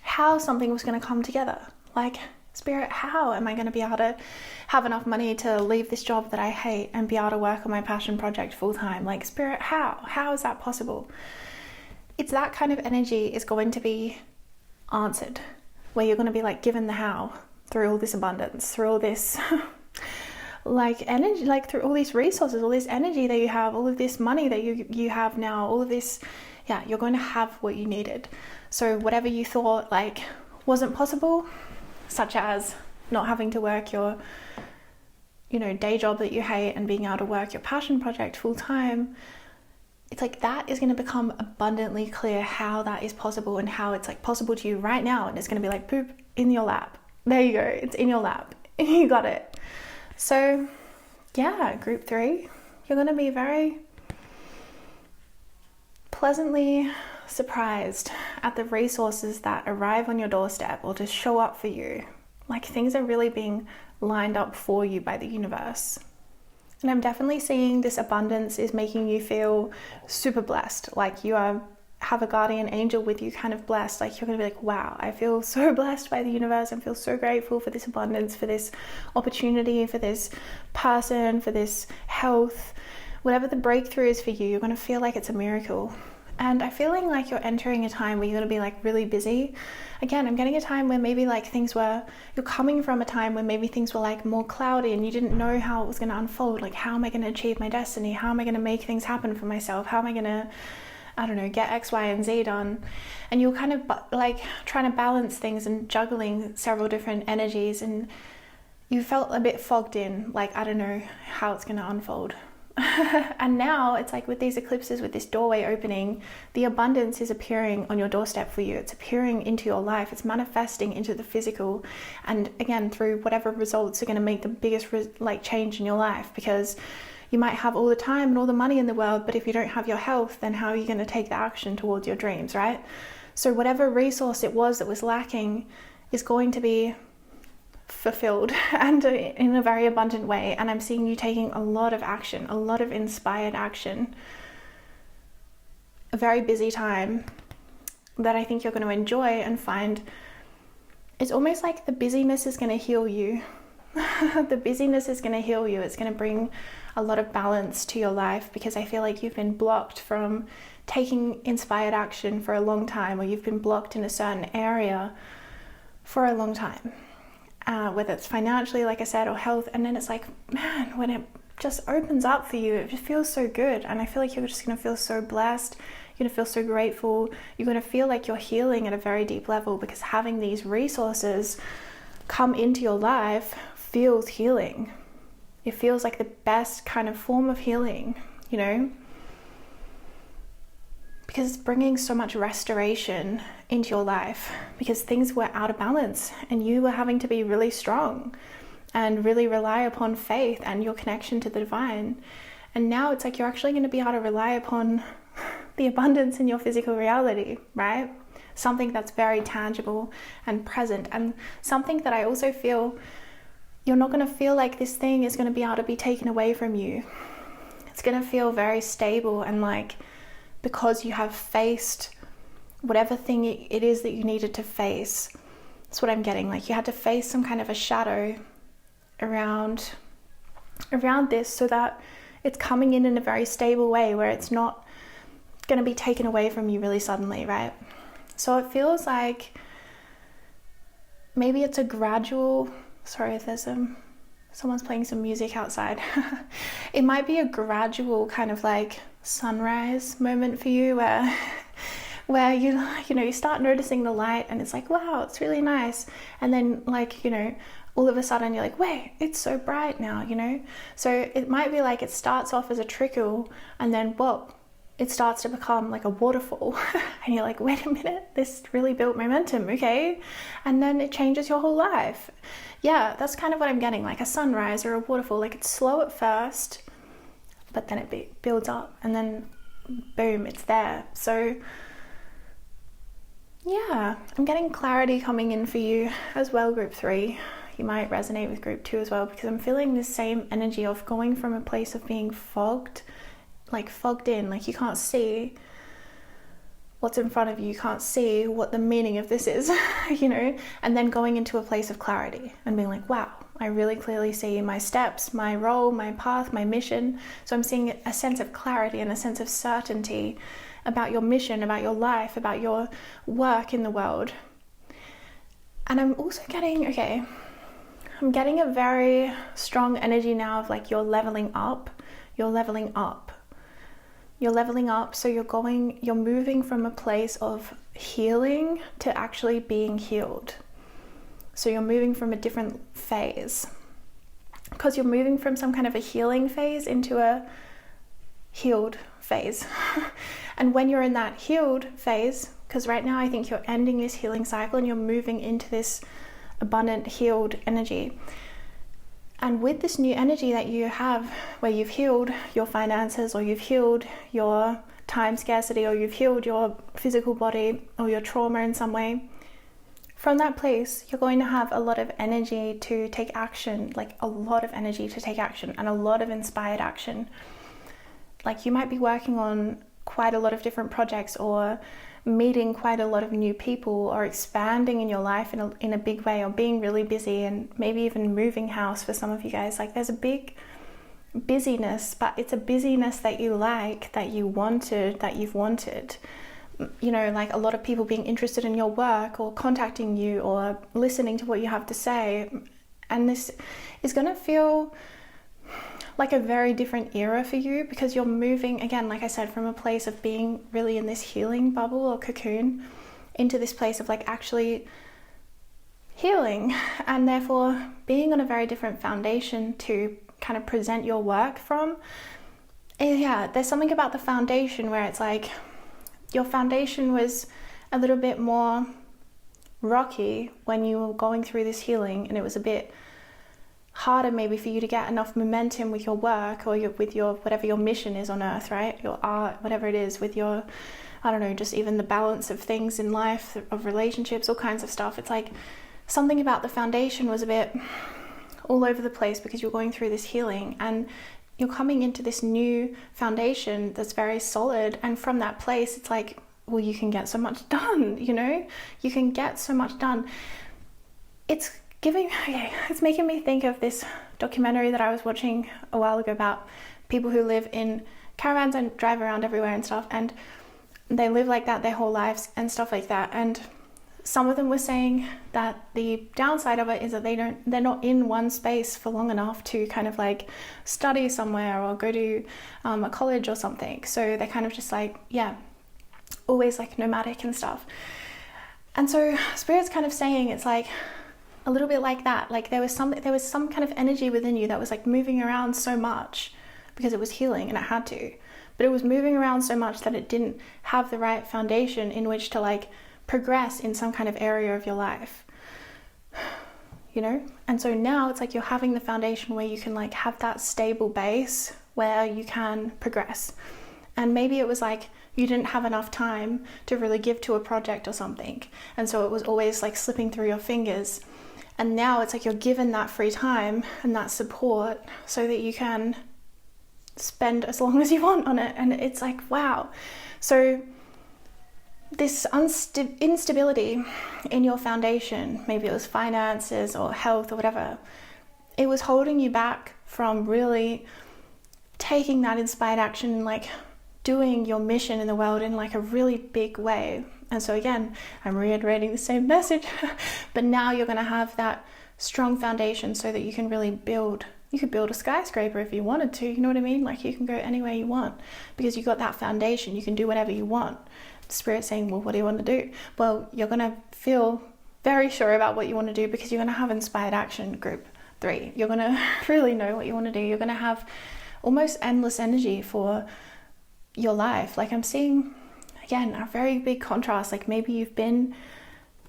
how something was going to come together. Like, Spirit, how am I going to be able to have enough money to leave this job that I hate and be able to work on my passion project full time? Like, Spirit, how is that possible? It's that kind of energy is going to be answered, where you're going to be like given the how through all this abundance, through all this like energy, like through all these resources, all this energy that you have, all of this money that you have now, all of this, yeah, you're going to have what you needed. So whatever you thought like wasn't possible, such as not having to work your, you know, day job that you hate and being able to work your passion project full time, it's like that is going to become abundantly clear how that is possible and how it's like possible to you right now. And it's going to be like poop in your lap. There you go. It's in your lap. You got it. So yeah, group 3, you're going to be very pleasantly surprised at the resources that arrive on your doorstep or just show up for you. Like things are really being lined up for you by the universe. And I'm definitely seeing this abundance is making you feel super blessed, like you have a guardian angel with you, kind of blessed. Like you're going to be like, wow, I feel so blessed by the universe. I feel so grateful for this abundance, for this opportunity, for this person, for this health. Whatever the breakthrough is for you, you're going to feel like it's a miracle. And I'm feeling like you're entering a time where you're going to be like really busy. Again, I'm getting a time where maybe like you're coming from a time where maybe things were like more cloudy and you didn't know how it was going to unfold. Like, how am I going to achieve my destiny? How am I going to make things happen for myself? How am I going to, I don't know, get X, Y, and Z done? And you're kind of like trying to balance things and juggling several different energies, and you felt a bit fogged in, like, I don't know how it's going to unfold. And now it's like with these eclipses, with this doorway opening, the abundance is appearing on your doorstep for you. It's appearing into your life. It's manifesting into the physical. And again, through whatever results are going to make the biggest change in your life, because you might have all the time and all the money in the world, but if you don't have your health, then how are you going to take the action towards your dreams, right? So whatever resource it was that was lacking is going to be fulfilled and in a very abundant way. And I'm seeing you taking a lot of action, a lot of inspired action, a very busy time that I think you're going to enjoy and find. It's almost like the busyness is going to heal you. The busyness is going to heal you. It's going to bring a lot of balance to your life, because I feel like you've been blocked from taking inspired action for a long time, or you've been blocked in a certain area for a long time. Whether it's financially, like I said, or health. And then it's like, man, when it just opens up for you. It just feels so good. And I feel like you're just going to feel so blessed. You're going to feel so grateful. You're going to feel like you're healing at a very deep level, because having these resources come into your life feels healing. It feels like the best kind of form of healing, you know, because it's bringing so much restoration into your life, because things were out of balance and you were having to be really strong and really rely upon faith and your connection to the divine. And now it's like you're actually going to be able to rely upon the abundance in your physical reality, right? Something that's very tangible and present, and something that I also feel you're not going to feel like this thing is going to be able to be taken away from you. It's going to feel very stable, and like, because you have faced whatever thing it is that you needed to face. That's what I'm getting. Like, you had to face some kind of a shadow around this, so that it's coming in a very stable way where it's not going to be taken away from you really suddenly, right? So it feels like maybe it's a gradual, sorry if there's someone's playing some music outside. It might be a gradual kind of like sunrise moment for you, where you start noticing the light and it's like, wow, it's really nice. And then like, all of a sudden you're like, wait, it's so bright now, So it might be like it starts off as a trickle, and then, well, it starts to become like a waterfall. And you're like, wait a minute, this really built momentum, okay? And then it changes your whole life. Yeah, that's kind of what I'm getting, like a sunrise or a waterfall. Like, it's slow at first, but then it builds up, and then boom, it's there. So yeah, I'm getting clarity coming in for you as well, group 3. You might resonate with group 2 as well, because I'm feeling the same energy of going from a place of being fogged in, like you can't see what's in front of you, you can't see what the meaning of this is, and then going into a place of clarity and being like, wow, I really clearly see my steps, my role, my path, my mission. So I'm seeing a sense of clarity and a sense of certainty about your mission, about your life, about your work in the world. And I'm also getting, I'm getting a very strong energy now of like you're leveling up. So you're moving from a place of healing to actually being healed. So you're moving from a different phase, because you're moving from some kind of a healing phase into a healed phase. And when you're in that healed phase, because right now I think you're ending this healing cycle and you're moving into this abundant healed energy. And with this new energy that you have, where you've healed your finances, or you've healed your time scarcity, or you've healed your physical body or your trauma in some way, from that place, you're going to have a lot of energy to take action, like a lot of energy to take action, and a lot of inspired action. Like, you might be working on quite a lot of different projects, or meeting quite a lot of new people, or expanding in your life in a big way, or being really busy, and maybe even moving house for some of you guys. Like, there's a big busyness, but it's a busyness that you like, that you've wanted. Like a lot of people being interested in your work, or contacting you, or listening to what you have to say. And this is going to feel like a very different era for you, because you're moving, again, like I said, from a place of being really in this healing bubble or cocoon into this place of like actually healing, and therefore being on a very different foundation to kind of present your work from. And yeah, there's something about the foundation where it's like your foundation was a little bit more rocky when you were going through this healing, and it was a bit harder maybe for you to get enough momentum with your work, or with your whatever your mission is on earth, right? Your art, whatever it is, with your, I don't know, just even the balance of things in life, of relationships, all kinds of stuff. It's like something about the foundation was a bit all over the place, because you're going through this healing and you're coming into this new foundation that's very solid. And from that place, it's like, well, you can get so much done, you can get so much done. It's making me think of this documentary that I was watching a while ago about people who live in caravans and drive around everywhere and stuff, and they live like that their whole lives and stuff like that. And some of them were saying that the downside of it is that they're not in one space for long enough to kind of like study somewhere or go to a college or something. So they're kind of just like, yeah, always like nomadic and stuff. And so Spirit's kind of saying it's like a little bit like that. Like there was some kind of energy within you that was like moving around so much because it was healing and it had to. But it was moving around so much that it didn't have the right foundation in which to like progress in some kind of area of your life, you know? And so now it's like you're having the foundation where you can like have that stable base where you can progress. And maybe it was like you didn't have enough time to really give to a project or something, and so it was always like slipping through your fingers. And now it's like you're given that free time and that support so that you can spend as long as you want on it. And it's like, wow. So this instability in your foundation, maybe it was finances or health or whatever, it was holding you back from really taking that inspired action and like doing your mission in the world in like a really big way. And so again, I'm reiterating the same message, but now you're going to have that strong foundation so that you can really build. You could build a skyscraper if you wanted to, you know what I mean? Like you can go anywhere you want because you got that foundation. You can do whatever you want. Spirit saying, well, what do you want to do? Well, you're going to feel very sure about what you want to do because you're going to have inspired action group 3. You're going to really know what you want to do. You're going to have almost endless energy for your life. Like I'm seeing, again, a very big contrast. Like maybe you've been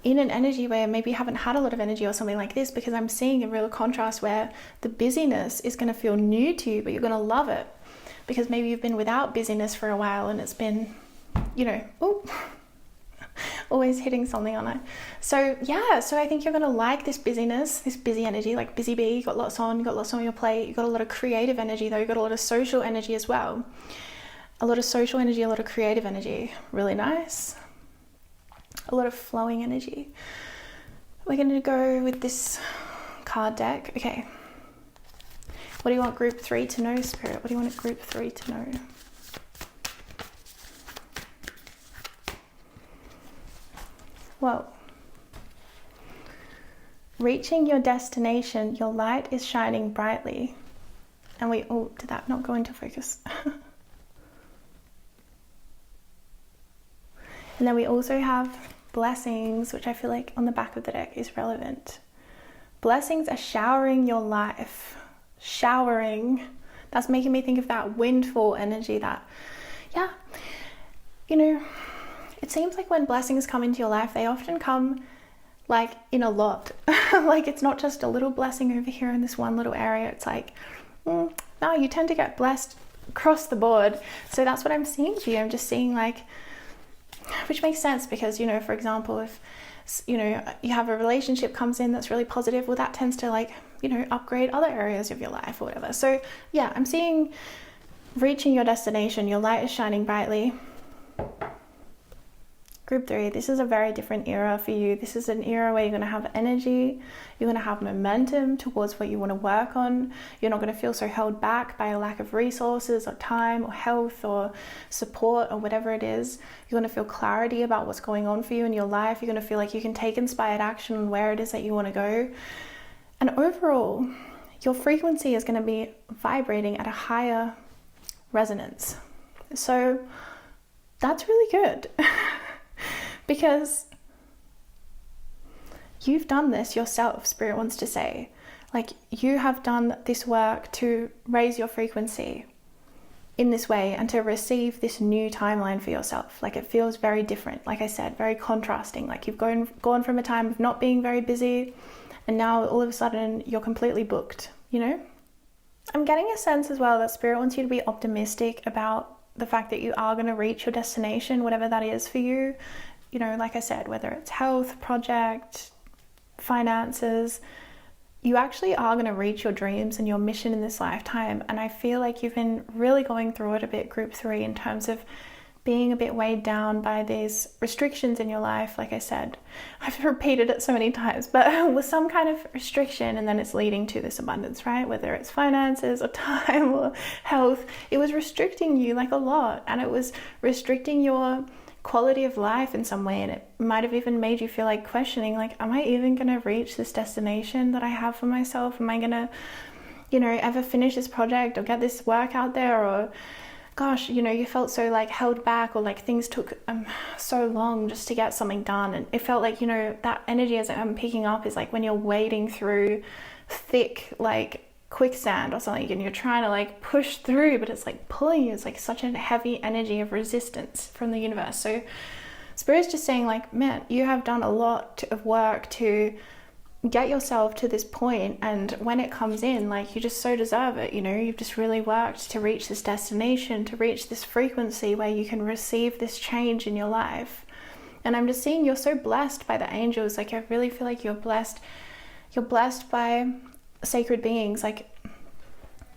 in an energy where maybe you haven't had a lot of energy or something like this, because I'm seeing a real contrast where the busyness is going to feel new to you, but you're going to love it because maybe you've been without busyness for a while and it's been, you know, always hitting something on it. So yeah, so I think you're going to like this busyness, this busy energy, like busy bee. You got lots on your plate. You got a lot of creative energy though. You got a lot of social energy as well. A lot of social energy, a lot of creative energy. Really nice. A lot of flowing energy. We're going to go with this card deck. Okay. What do you want group 3 to know, Spirit? What do you want group 3 to know? Well, reaching your destination, your light is shining brightly. And did that not go into focus? And then we also have blessings, which I feel like on the back of the deck is relevant. Blessings are showering your life. Showering. That's making me think of that windfall energy that, yeah, you know, it seems like when blessings come into your life, they often come like in a lot. Like it's not just a little blessing over here in this one little area. It's like, no, you tend to get blessed across the board. So that's what I'm seeing for you. I'm just seeing like, which makes sense because, you know, for example, if, you know, you have a relationship comes in that's really positive, well, that tends to like, you know, upgrade other areas of your life or whatever. So yeah, I'm seeing reaching your destination, your light is shining brightly. Group 3, this is a very different era for you. This is an era where you're going to have energy, you're going to have momentum towards what you want to work on. You're not going to feel so held back by a lack of resources or time or health or support or whatever it is. You're going to feel clarity about what's going on for you in your life. You're going to feel like you can take inspired action on where it is that you want to go. And overall, your frequency is going to be vibrating at a higher resonance. So that's really good. Because you've done this yourself, Spirit wants to say. Like you have done this work to raise your frequency in this way and to receive this new timeline for yourself. Like it feels very different. Like I said, very contrasting. Like you've gone from a time of not being very busy and now all of a sudden you're completely booked, you know? I'm getting a sense as well that Spirit wants you to be optimistic about the fact that you are going to reach your destination, whatever that is for you. You know, like I said, whether it's health, project, finances, you actually are going to reach your dreams and your mission in this lifetime. And I feel like you've been really going through it a bit, group 3, in terms of being a bit weighed down by these restrictions in your life. Like I said, I've repeated it so many times, but with some kind of restriction, and then it's leading to this abundance, right? Whether it's finances or time or health, it was restricting you like a lot, and it was restricting your quality of life in some way, and it might have even made you feel like questioning, like, am I even going to reach this destination that I have for myself? Am I going to, ever finish this project or get this work out there? Or gosh, you felt so like held back, or like things took so long just to get something done. And it felt like, that energy as I'm picking up is like when you're wading through thick like quicksand or something, and you're trying to like push through, but it's like pulling you. It's like such a heavy energy of resistance from the universe. So Spirit's just saying, like, man, you have done a lot of work to get yourself to this point, and when it comes in, like, you just so deserve it. You've just really worked to reach this destination, to reach this frequency where you can receive this change in your life. And I'm just seeing you're so blessed by the angels. Like, I really feel like you're blessed by sacred beings. Like,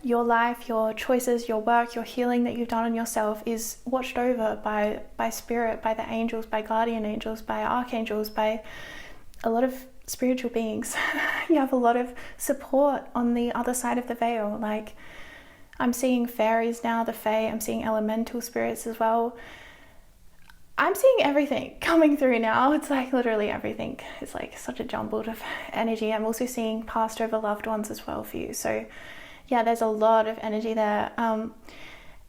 your life, your choices, your work, your healing that you've done on yourself is watched over by Spirit, by the angels, by guardian angels, by archangels, by a lot of spiritual beings. You have a lot of support on the other side of the veil. Like, I'm seeing fairies now, the fae. I'm seeing elemental spirits as well. I'm seeing everything coming through now. It's like literally everything. It's like such a jumbled of energy. I'm also seeing passed over loved ones as well for you. So yeah, there's a lot of energy there, and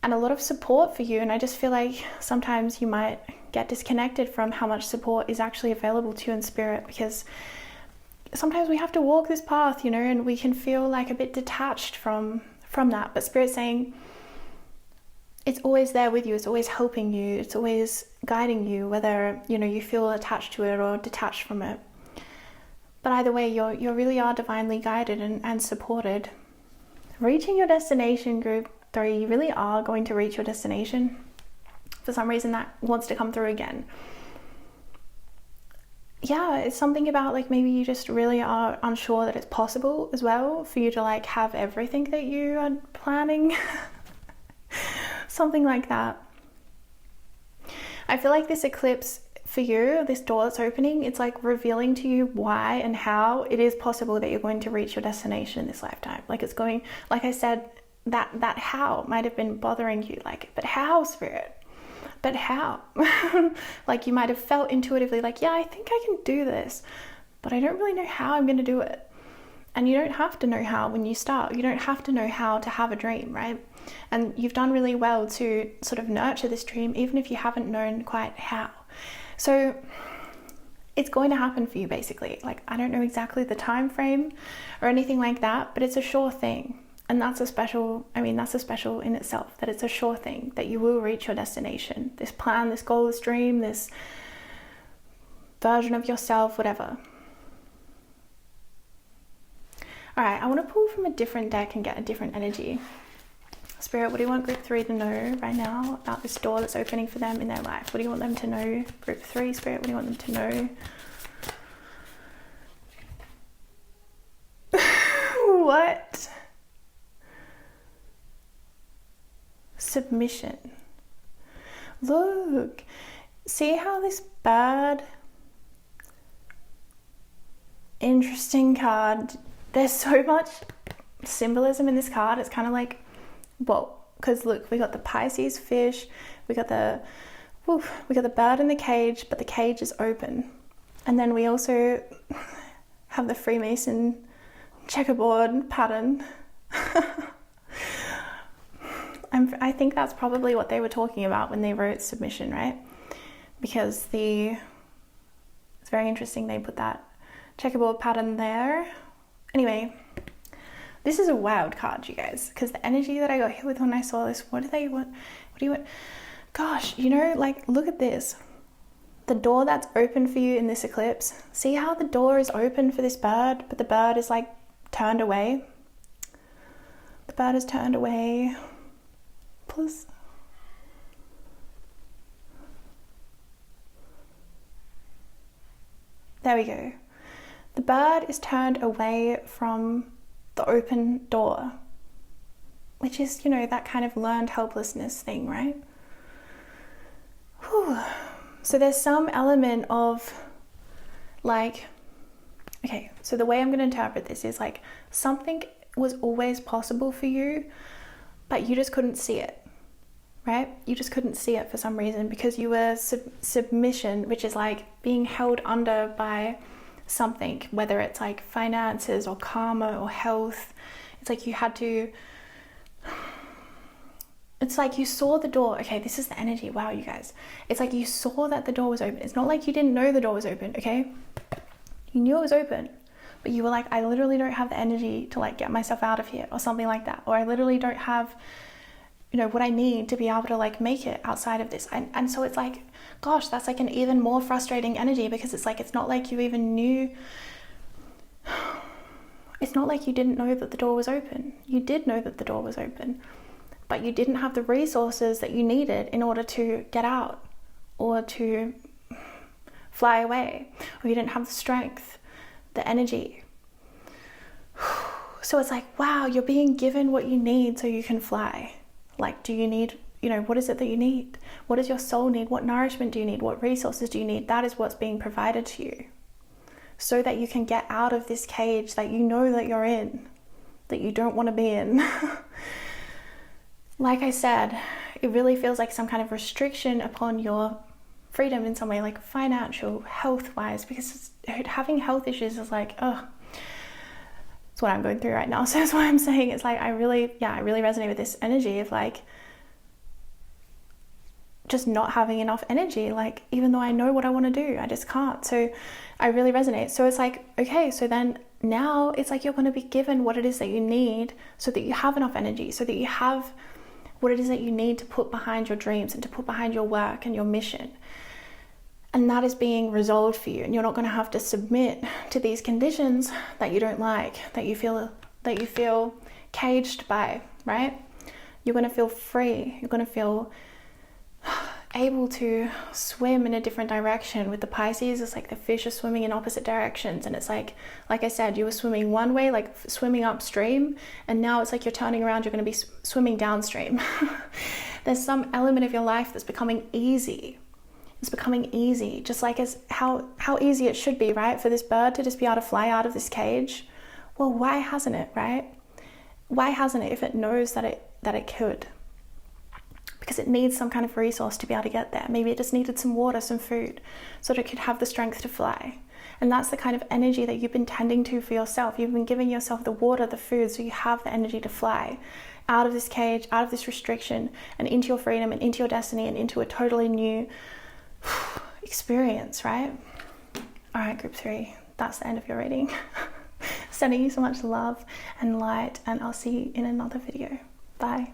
a lot of support for you. And I just feel like sometimes you might get disconnected from how much support is actually available to you in Spirit, because sometimes we have to walk this path, and we can feel like a bit detached from that. But Spirit's saying it's always there with you. It's always helping you. It's always guiding you, whether, you feel attached to it or detached from it. But either way, you really are divinely guided and supported. Reaching your destination, group 3, you really are going to reach your destination. For some reason, that wants to come through again. Yeah, it's something about like maybe you just really are unsure that it's possible as well for you to like have everything that you are planning. Something like that. I feel like this eclipse for you, this door that's opening, it's like revealing to you why and how it is possible that you're going to reach your destination in this lifetime. Like, it's going, like I said, that how might have been bothering you, like, but how, Spirit? But how? Like, you might have felt intuitively like, yeah, I think I can do this, but I don't really know how I'm going to do it. And you don't have to know how when you start. You don't have to know how to have a dream, right? And you've done really well to sort of nurture this dream, even if you haven't known quite how. So it's going to happen for you, basically. Like, I don't know exactly the time frame or anything like that, but it's a sure thing. And that's a special in itself, that it's a sure thing that you will reach your destination. This plan, this goal, this dream, this version of yourself, whatever. All right, I want to pull from a different deck and get a different energy. Spirit, what do you want group 3 to know right now about this door that's opening for them in their life? What do you want them to know? Group 3, Spirit, what do you want them to know? What? Submission. Look, see how this bird, interesting card, there's so much symbolism in this card. It's kind of like, whoa, because look, we got the Pisces fish, we got the bird in the cage, but the cage is open. And then we also have the Freemason checkerboard pattern. I think that's probably what they were talking about when they wrote submission, right? Because it's very interesting they put that checkerboard pattern there. Anyway, this is a wild card, you guys, because the energy that I got hit with when I saw this, what do you want? Gosh, like, look at this. The door that's open for you in this eclipse. See how the door is open for this bird, but the bird is like turned away. The bird is turned away. Plus, there we go. The bird is turned away from the open door, which is, that kind of learned helplessness thing, right? Whew. So there's some element of like, okay, so the way I'm going to interpret this is like something was always possible for you, but you just couldn't see it. right? You just couldn't see it for some reason because you were submission, which is like being held under by something, whether it's like finances or karma or health. It's like you had to, it's like you saw the door. Okay, this is the energy. Wow, you guys. It's like you saw that the door was open. It's not like you didn't know the door was open, okay? You knew it was open, but you were like, I literally don't have the energy to like get myself out of here or something like that. Or I literally don't have, you know, what I need to be able to like make it outside of this. And so it's like, gosh, that's like an even more frustrating energy, because it's like, it's not like you even knew. It's not like you didn't know that the door was open. You did know that the door was open, but you didn't have the resources that you needed in order to get out or to fly away, or you didn't have the strength, the energy. So it's like, wow, you're being given what you need so you can fly. Like, do you need, you know, what is it that you need? What does your soul need? What nourishment do you need? What resources do you need? That is what's being provided to you, so that you can get out of this cage that you know that you're in, that you don't want to be in. Like I said, it really feels like some kind of restriction upon your freedom in some way, like financial, health-wise, because having health issues is like, oh, it's what I'm going through right now. So that's why I'm saying it's like, I really resonate with this energy of like just not having enough energy. Like, even though I know what I want to do, I just can't. So I really resonate. So it's like, okay, so then now it's like you're going to be given what it is that you need so that you have enough energy, so that you have what it is that you need to put behind your dreams and to put behind your work and your mission. And that is being resolved for you, and you're not going to have to submit to these conditions that you don't like, that you feel caged by, right? You're going to feel free. You're going to feel able to swim in a different direction. With the Pisces, it's like the fish are swimming in opposite directions, and it's like I said, you were swimming one way, like swimming upstream, and now it's like you're turning around, you're going to be swimming downstream. There's some element of your life that's becoming easy. It's becoming easy, just like as how easy it should be, right? For this bird to just be able to fly out of this cage. Well, why hasn't it, right? Why hasn't it if it knows that it could? Because it needs some kind of resource to be able to get there. Maybe it just needed some water, some food, so that it could have the strength to fly. And that's the kind of energy that you've been tending to for yourself. You've been giving yourself the water, the food, so you have the energy to fly out of this cage, out of this restriction, and into your freedom and into your destiny and into a totally new experience, right? All right, group 3, that's the end of your reading. Sending you so much love and light, and I'll see you in another video. Bye.